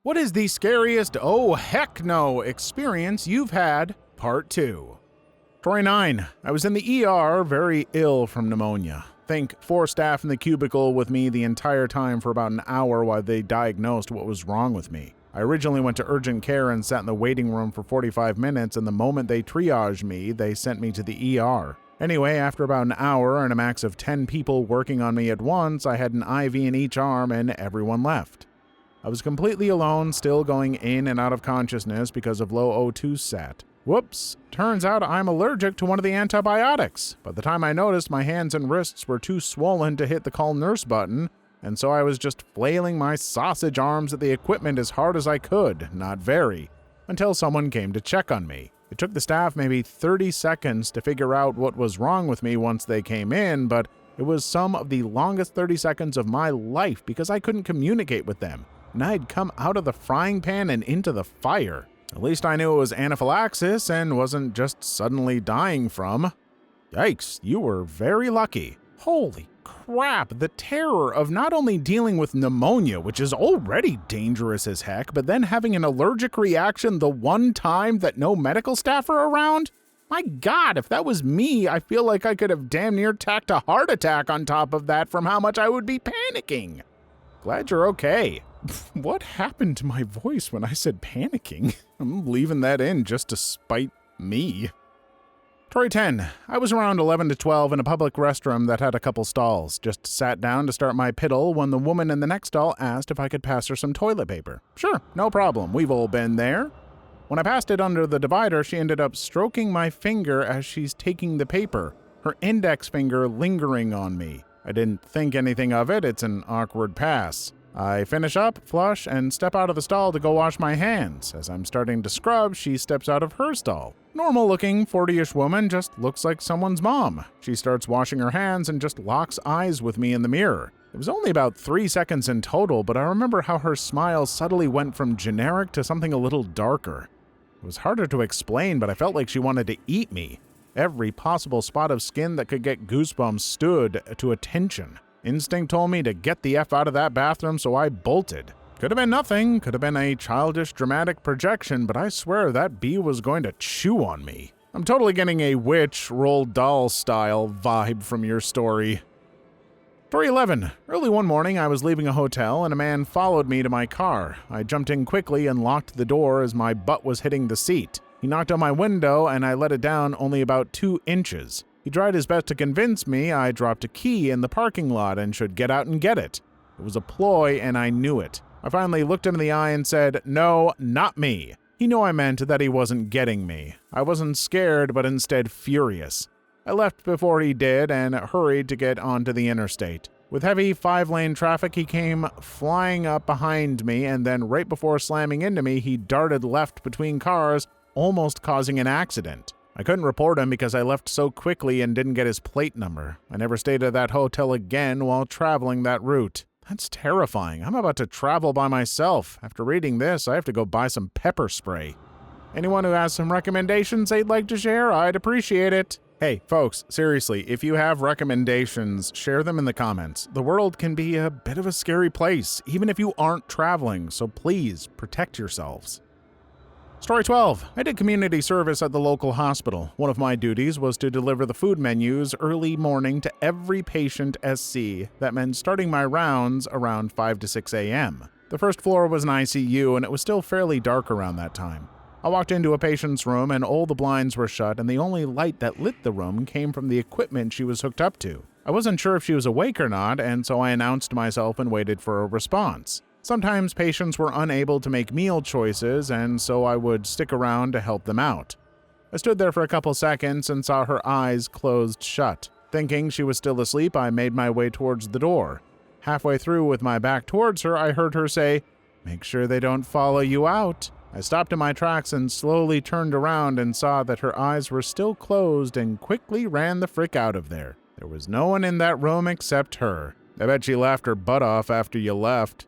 What is the scariest oh heck no experience you've had? Part 2. Story 9. I was in the ER, very ill from pneumonia. Think 4 staff in the cubicle with me the entire time for about an hour while they diagnosed what was wrong with me. I originally went to urgent care and sat in the waiting room for 45 minutes, and the moment they triaged me, they sent me to the ER. Anyway, after about an hour and a max of 10 people working on me at once, I had an IV in each arm and everyone left. I was completely alone, still going in and out of consciousness because of low O2 sat. Whoops, turns out I'm allergic to one of the antibiotics. By the time I noticed, my hands and wrists were too swollen to hit the call nurse button, and so I was just flailing my sausage arms at the equipment as hard as I could, not very, until someone came to check on me. It took the staff maybe 30 seconds to figure out what was wrong with me once they came in, but it was some of the longest 30 seconds of my life because I couldn't communicate with them, and I had come out of the frying pan and into the fire. At least I knew it was anaphylaxis and wasn't just suddenly dying from. Yikes, you were very lucky. Holy crap, the terror of not only dealing with pneumonia, which is already dangerous as heck, but then having an allergic reaction the one time that no medical staff are around? My God, if that was me, I feel like I could have damn near tacked a heart attack on top of that from how much I would be panicking. Glad you're okay. What happened to my voice when I said panicking? I'm leaving that in just to spite me. Story 10. I was around 11 to 12 in a public restroom that had a couple stalls. Just sat down to start my piddle when the woman in the next stall asked if I could pass her some toilet paper. Sure, no problem. We've all been there. When I passed it under the divider, she ended up stroking my finger as she's taking the paper, her index finger lingering on me. I didn't think anything of it. It's an awkward pass. I finish up, flush, and step out of the stall to go wash my hands. As I'm starting to scrub, she steps out of her stall. Normal-looking, 40-ish woman, just looks like someone's mom. She starts washing her hands and just locks eyes with me in the mirror. It was only about 3 seconds in total, but I remember how her smile subtly went from generic to something a little darker. It was harder to explain, but I felt like she wanted to eat me. Every possible spot of skin that could get goosebumps stood to attention. Instinct told me to get the F out of that bathroom, so I bolted. Could have been nothing, could have been a childish dramatic projection, but I swear that bee was going to chew on me. I'm totally getting a witch, Roald Dahl style vibe from your story. Story 11. Early one morning, I was leaving a hotel and a man followed me to my car. I jumped in quickly and locked the door as my butt was hitting the seat. He knocked on my window and I let it down only about 2 inches. He tried his best to convince me I dropped a key in the parking lot and should get out and get it. It was a ploy and I knew it. I finally looked him in the eye and said, "No, not me." He knew I meant that he wasn't getting me. I wasn't scared, but instead furious. I left before he did and hurried to get onto the interstate. With heavy 5-lane traffic, he came flying up behind me, and then right before slamming into me, he darted left between cars, almost causing an accident. I couldn't report him because I left so quickly and didn't get his plate number. I never stayed at that hotel again while traveling that route. That's terrifying. I'm about to travel by myself. After reading this, I have to go buy some pepper spray. Anyone who has some recommendations they'd like to share, I'd appreciate it. Hey, folks, seriously, if you have recommendations, share them in the comments. The world can be a bit of a scary place, even if you aren't traveling, so please protect yourselves. Story 12. I did community service at the local hospital. One of my duties was to deliver the food menus early morning to every patient SC. That meant starting my rounds around 5 to 6 a.m. The first floor was an ICU, and it was still fairly dark around that time. I walked into a patient's room, and all the blinds were shut, and the only light that lit the room came from the equipment she was hooked up to. I wasn't sure if she was awake or not, and so I announced myself and waited for a response. Sometimes patients were unable to make meal choices, and so I would stick around to help them out. I stood there for a couple seconds and saw her eyes closed shut. Thinking she was still asleep, I made my way towards the door. Halfway through, with my back towards her, I heard her say, "Make sure they don't follow you out." I stopped in my tracks and slowly turned around and saw that her eyes were still closed and quickly ran the frick out of there. There was no one in that room except her. I bet she laughed her butt off after you left.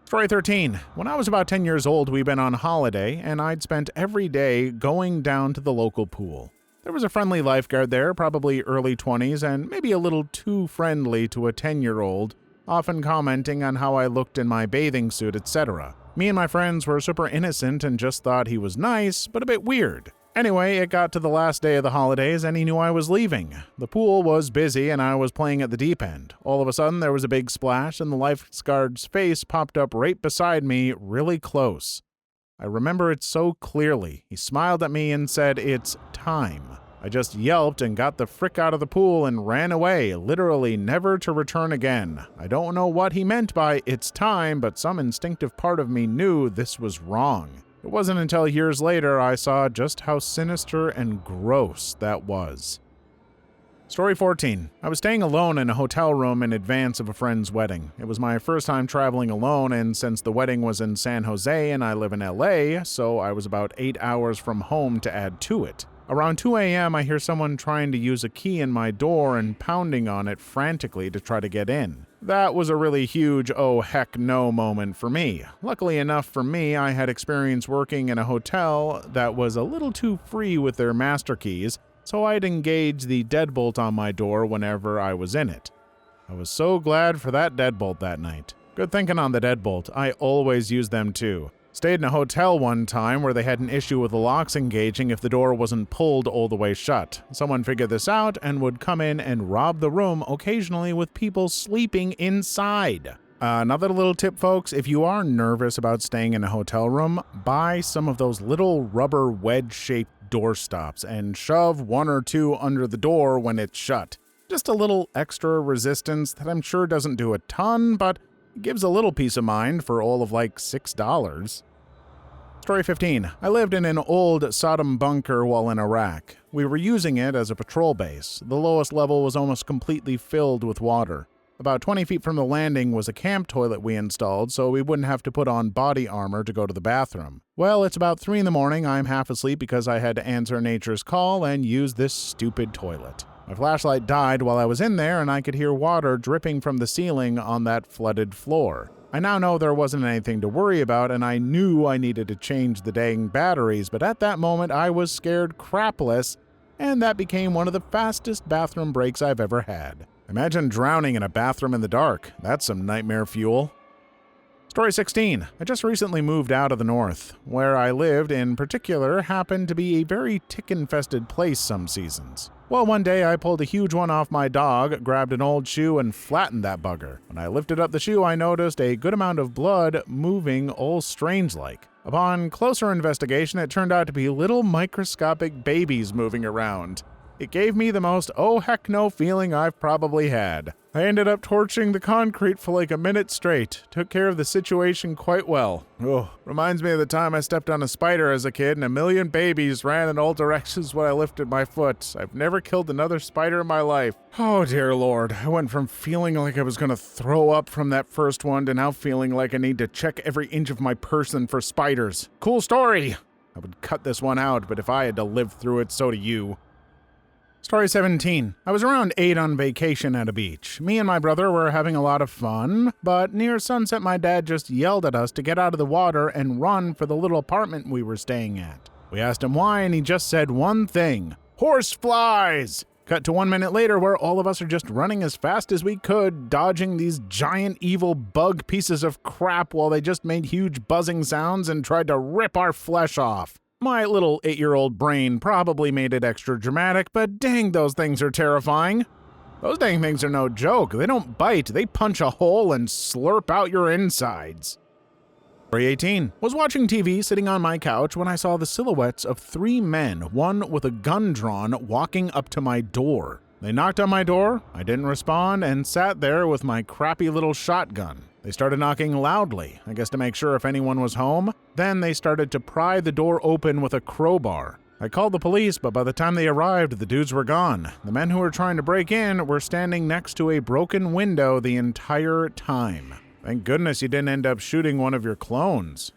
Story 13. When I was about 10 years old, we'd been on holiday, and I'd spent every day going down to the local pool. There was a friendly lifeguard there, probably early 20s, and maybe a little too friendly to a 10-year-old, often commenting on how I looked in my bathing suit, etc. Me and my friends were super innocent and just thought he was nice, but a bit weird. Anyway, it got to the last day of the holidays and he knew I was leaving. The pool was busy and I was playing at the deep end. All of a sudden, there was a big splash and the lifeguard's face popped up right beside me, really close. I remember it so clearly. He smiled at me and said, "It's time." I just yelped and got the frick out of the pool and ran away, literally never to return again. I don't know what he meant by "it's time," but some instinctive part of me knew this was wrong. It wasn't until years later I saw just how sinister and gross that was. Story 14. I was staying alone in a hotel room in advance of a friend's wedding. It was my first time traveling alone, and since the wedding was in San Jose and I live in LA, so I was about 8 hours from home to add to it. Around 2 a.m., I hear someone trying to use a key in my door and pounding on it frantically to try to get in. That was a really huge "oh heck no" moment for me. Luckily enough for me, I had experience working in a hotel that was a little too free with their master keys, so I'd engage the deadbolt on my door whenever I was in it. I was so glad for that deadbolt that night. Good thinking on the deadbolt. I always use them too. Stayed in a hotel one time where they had an issue with the locks engaging if the door wasn't pulled all the way shut. Someone figured this out and would come in and rob the room, occasionally with people sleeping inside. Another little tip, folks, if you are nervous about staying in a hotel room, buy some of those little rubber wedge-shaped door stops and shove 1 or 2 under the door when it's shut. Just a little extra resistance that I'm sure doesn't do a ton, but it gives a little peace of mind for all of like $6. Story 15. I lived in an old Sodom bunker while in Iraq. We were using it as a patrol base. The lowest level was almost completely filled with water. About 20 feet from the landing was a camp toilet we installed, so we wouldn't have to put on body armor to go to the bathroom. Well, it's about 3 in the morning. I'm half asleep because I had to answer nature's call and use this stupid toilet. My flashlight died while I was in there, and I could hear water dripping from the ceiling on that flooded floor. I now know there wasn't anything to worry about, and I knew I needed to change the dang batteries, but at that moment I was scared crapless, and that became one of the fastest bathroom breaks I've ever had. Imagine drowning in a bathroom in the dark. That's some nightmare fuel. Story 16. I just recently moved out of the north. Where I lived in particular happened to be a very tick-infested place some seasons. Well, one day I pulled a huge one off my dog, grabbed an old shoe, and flattened that bugger. When I lifted up the shoe, I noticed a good amount of blood moving all strange-like. Upon closer investigation, it turned out to be little microscopic babies moving around. It gave me the most "oh heck no" feeling I've probably had. I ended up torching the concrete for like a minute straight. Took care of the situation quite well. Reminds me of the time I stepped on a spider as a kid and a million babies ran in all directions when I lifted my foot. I've never killed another spider in my life. Oh dear Lord, I went from feeling like I was gonna throw up from that first one to now feeling like I need to check every inch of my person for spiders. Cool story! I would cut this one out, but if I had to live through it, so do you. Story 17. I was around 8 on vacation at a beach. Me and my brother were having a lot of fun, but near sunset my dad just yelled at us to get out of the water and run for the little apartment we were staying at. We asked him why and he just said one thing: "Horse flies!" Cut to 1 minute later where all of us are just running as fast as we could, dodging these giant evil bug pieces of crap while they just made huge buzzing sounds and tried to rip our flesh off. My little 8-year-old brain probably made it extra dramatic, but dang, those things are terrifying. Those dang things are no joke. They don't bite, they punch a hole and slurp out your insides. Story 18. Was watching TV sitting on my couch when I saw the silhouettes of 3 men, one with a gun drawn, walking up to my door. They knocked on my door, I didn't respond, and sat there with my crappy little shotgun. They started knocking loudly, I guess to make sure if anyone was home. Then they started to pry the door open with a crowbar. I called the police, but by the time they arrived, the dudes were gone. The men who were trying to break in were standing next to a broken window the entire time. Thank goodness you didn't end up shooting one of your clones.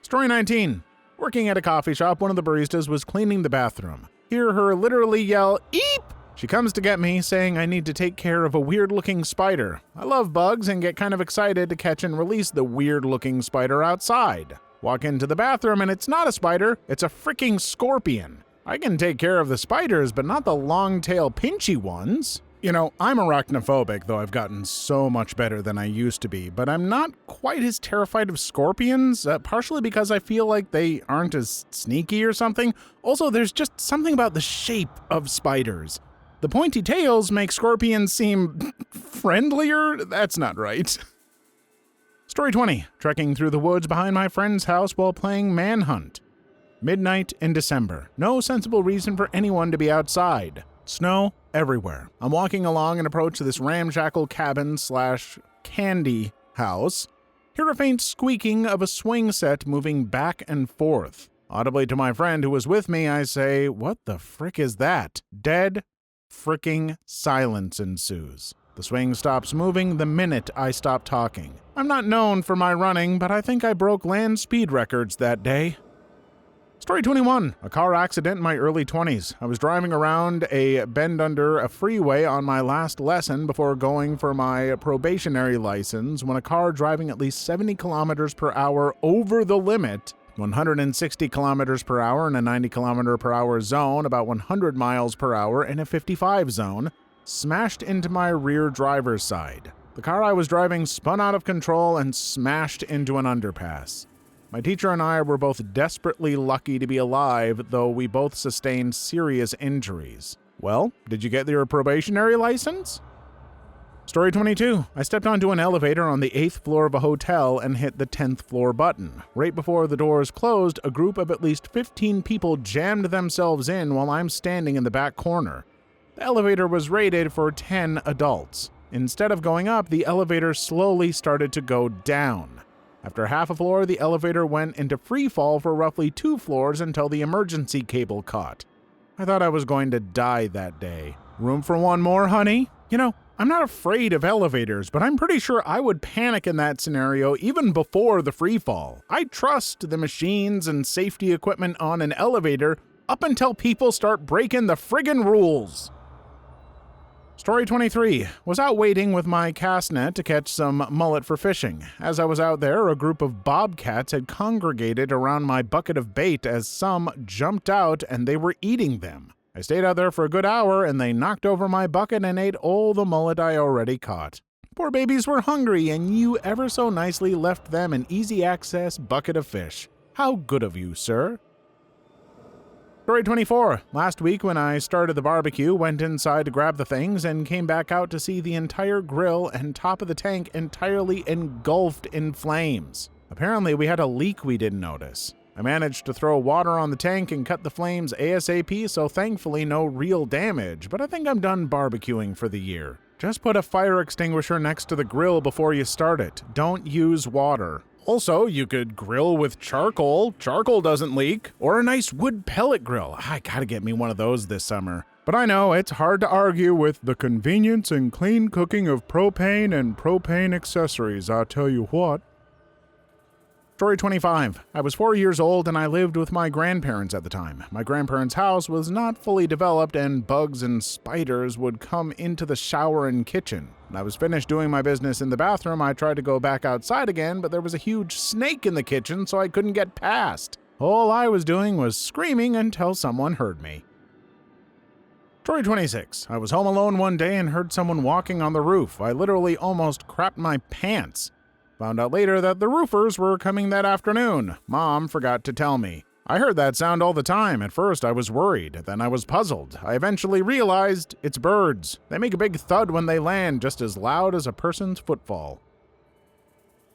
Story 19. Working at a coffee shop, one of the baristas was cleaning the bathroom. Hear her literally yell, "Eep!" She comes to get me, saying I need to take care of a weird-looking spider. I love bugs and get kind of excited to catch and release the weird-looking spider outside. Walk into the bathroom and it's not a spider, it's a freaking scorpion. I can take care of the spiders, but not the long-tail pinchy ones. You know, I'm arachnophobic, though I've gotten so much better than I used to be, but I'm not quite as terrified of scorpions, partially because I feel like they aren't as sneaky or something. Also, there's just something about the shape of spiders. The pointy tails make scorpions seem friendlier? That's not right. Story 20. Trekking through the woods behind my friend's house while playing Manhunt. Midnight in December. No sensible reason for anyone to be outside. Snow everywhere. I'm walking along and approach this ramshackle cabin/candy house. Hear a faint squeaking of a swing set moving back and forth. Audibly to my friend who was with me, I say, "What the frick is that?" Dead fricking silence ensues. The swing stops moving the minute I stop talking. I'm not known for my running, but I think I broke land speed records that day. Story 21. A car accident in my early 20s. I was driving around a bend under a freeway on my last lesson before going for my probationary license when a car driving at least 70 kilometers per hour over the limit, 160 kilometers per hour in a 90 kilometer per hour zone, about 100 miles per hour in a 55 zone, smashed into my rear driver's side. The car I was driving spun out of control and smashed into an underpass. My teacher and I were both desperately lucky to be alive, though we both sustained serious injuries. Well, did you get your probationary license? Story 22. I stepped onto an elevator on the 8th floor of a hotel and hit the 10th floor button. Right before the doors closed, a group of at least 15 people jammed themselves in while I'm standing in the back corner. The elevator was rated for 10 adults. Instead of going up, the elevator slowly started to go down. After half a floor, the elevator went into free fall for roughly 2 floors until the emergency cable caught. I thought I was going to die that day. Room for one more, honey? You know, I'm not afraid of elevators, but I'm pretty sure I would panic in that scenario even before the free fall. I trust the machines and safety equipment on an elevator up until people start breaking the friggin' rules. Story 23. Was out waiting with my cast net to catch some mullet for fishing. As I was out there, a group of bobcats had congregated around my bucket of bait as some jumped out and they were eating them. I stayed out there for a good hour and they knocked over my bucket and ate all the mullet I already caught. Poor babies were hungry and you ever so nicely left them an easy access bucket of fish. How good of you, sir. Story 24. Last week when I started the barbecue, went inside to grab the things and came back out to see the entire grill and top of the tank entirely engulfed in flames. Apparently we had a leak we didn't notice. I managed to throw water on the tank and cut the flames ASAP, so thankfully no real damage, but I think I'm done barbecuing for the year. Just put a fire extinguisher next to the grill before you start it. Don't use water. Also, you could grill with charcoal. Charcoal doesn't leak. Or a nice wood pellet grill. I gotta get me one of those this summer. But I know it's hard to argue with the convenience and clean cooking of propane and propane accessories, I'll tell you what. Story 25. I was 4 years old and I lived with my grandparents at the time. My grandparents' house was not fully developed and bugs and spiders would come into the shower and kitchen. When I was finished doing my business in the bathroom, I tried to go back outside again, but there was a huge snake in the kitchen, so I couldn't get past. All I was doing was screaming until someone heard me. Story 26. I was home alone one day and heard someone walking on the roof. I literally almost crapped my pants. Found out later that the roofers were coming that afternoon. Mom forgot to tell me. I heard that sound all the time. At first I was worried, then I was puzzled. I eventually realized it's birds. They make a big thud when they land, just as loud as a person's footfall.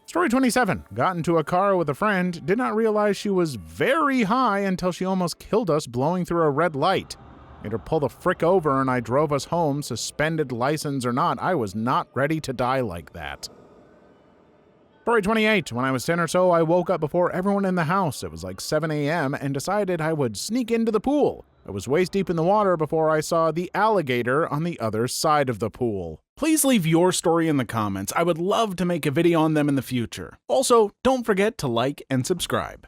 Story 27. Got into a car with a friend, did not realize she was very high until she almost killed us blowing through a red light. Made her pull the frick over and I drove us home, suspended license or not. I was not ready to die like that. Story 28. When I was 10 or so, I woke up before everyone in the house. It was like 7 a.m. and decided I would sneak into the pool. I was waist deep in the water before I saw the alligator on the other side of the pool. Please leave your story in the comments. I would love to make a video on them in the future. Also, don't forget to like and subscribe.